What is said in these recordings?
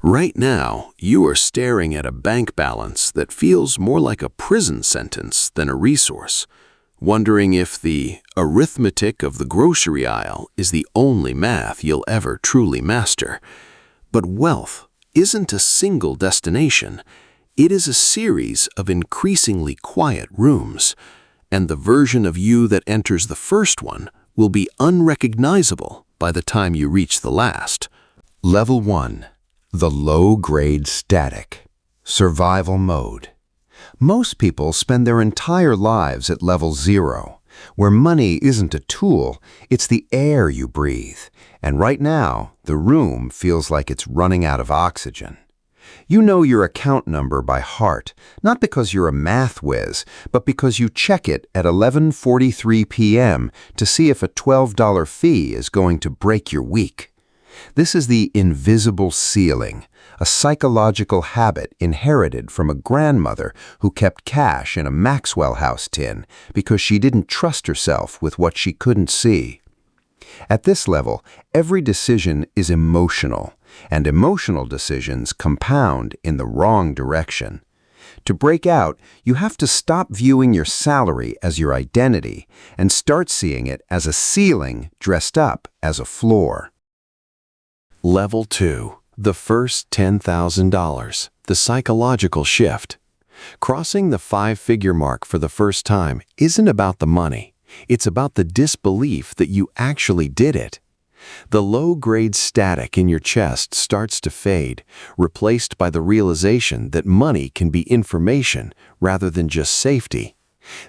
Right now, you are staring at a bank balance that feels more like a prison sentence than a resource, wondering if the arithmetic of the grocery aisle is the only math you'll ever truly master. But wealth isn't a single destination. It is a series of increasingly quiet rooms, and the version of you that enters the first one will be unrecognizable by the time you reach the last. Level 1. The low-grade static. Survival mode. Most people spend their entire lives at level 0, where money isn't a tool, it's the air you breathe. And right now, the room feels like it's running out of oxygen. You know your account number by heart, not because you're a math whiz, but because you check it at 11:43 p.m. to see if a $12 fee is going to break your week. This is the invisible ceiling, a psychological habit inherited from a grandmother who kept cash in a Maxwell House tin because she didn't trust herself with what she couldn't see. At this level, every decision is emotional, and emotional decisions compound in the wrong direction. To break out, you have to stop viewing your salary as your identity and start seeing it as a ceiling dressed up as a floor. Level 2. The first $10,000. The psychological shift. Crossing the 5-figure mark for the first time isn't about the money. It's about the disbelief that you actually did it. The low-grade static in your chest starts to fade, replaced by the realization that money can be information rather than just safety.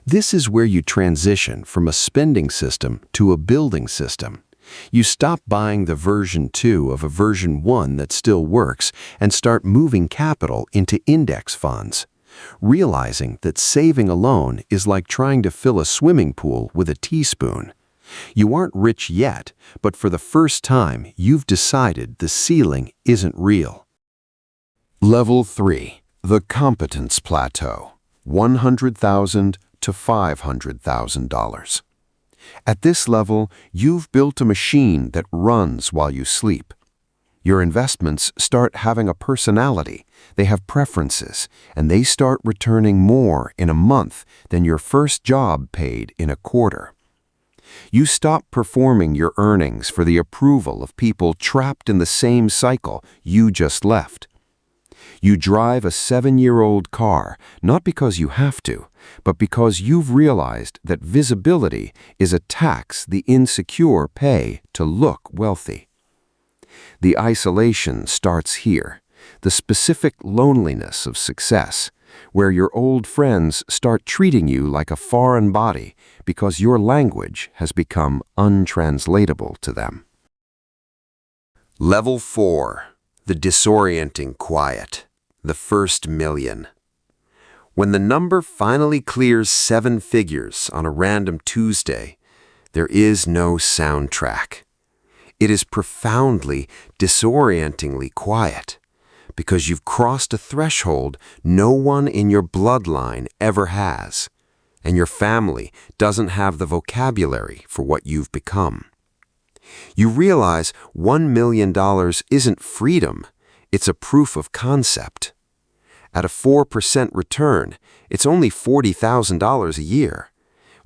This is where you transition from a spending system to a building system. You stop buying the version 2 of a version 1 that still works and start moving capital into index funds, realizing that saving alone is like trying to fill a swimming pool with a teaspoon. You aren't rich yet, but for the first time, you've decided the ceiling isn't real. Level 3. The competence plateau. $100,000 to $500,000. At this level, you've built a machine that runs while you sleep. Your investments start having a personality, they have preferences, and they start returning more in a month than your first job paid in a quarter. You stop performing your earnings for the approval of people trapped in the same cycle you just left. You drive a 7-year-old car, not because you have to, but because you've realized that visibility is a tax the insecure pay to look wealthy. The isolation starts here, the specific loneliness of success, where your old friends start treating you like a foreign body because your language has become untranslatable to them. Level 4. The disorienting quiet. The first million. When the number finally clears 7 figures on a random Tuesday, there is no soundtrack. It is profoundly, disorientingly quiet, because you've crossed a threshold no one in your bloodline ever has, and your family doesn't have the vocabulary for what you've become. You realize $1 million isn't freedom, it's a proof of concept. At a 4% return, it's only $40,000 a year,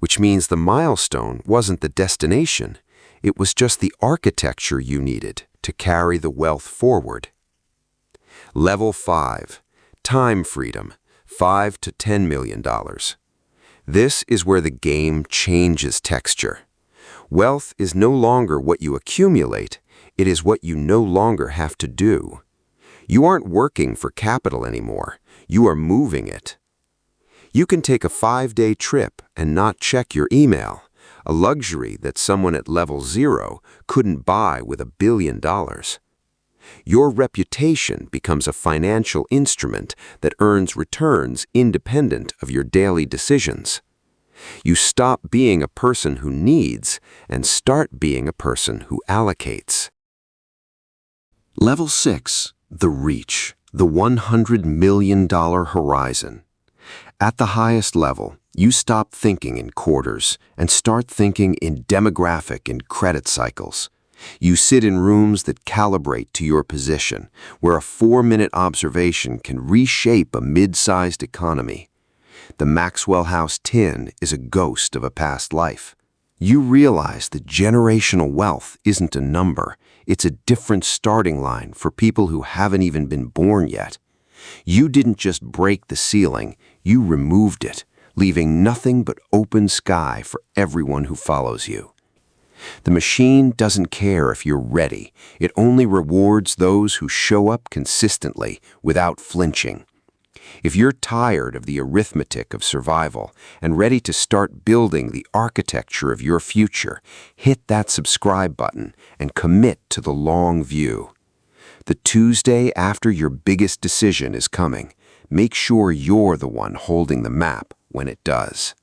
which means the milestone wasn't the destination, it was just the architecture you needed to carry the wealth forward. Level 5. Time freedom, $5 to $10 million. This is where the game changes texture. Wealth is no longer what you accumulate, it is what you no longer have to do. You aren't working for capital anymore, you are moving it. You can take a 5-day trip and not check your email, a luxury that someone at level 0 couldn't buy with $1 billion. Your reputation becomes a financial instrument that earns returns independent of your daily decisions. You stop being a person who needs and start being a person who allocates. Level 6. The reach. The $100 million horizon. At the highest level, you stop thinking in quarters and start thinking in demographic and credit cycles. You sit in rooms that calibrate to your position, where a 4-minute observation can reshape a mid-sized economy. The Maxwell House tin is a ghost of a past life. You realize that generational wealth isn't a number, it's a different starting line for people who haven't even been born yet. You didn't just break the ceiling, you removed it, leaving nothing but open sky for everyone who follows you. The machine doesn't care if you're ready, it only rewards those who show up consistently without flinching. If you're tired of the arithmetic of survival and ready to start building the architecture of your future, hit that subscribe button and commit to the long view. The Tuesday after your biggest decision is coming. Make sure you're the one holding the map when it does.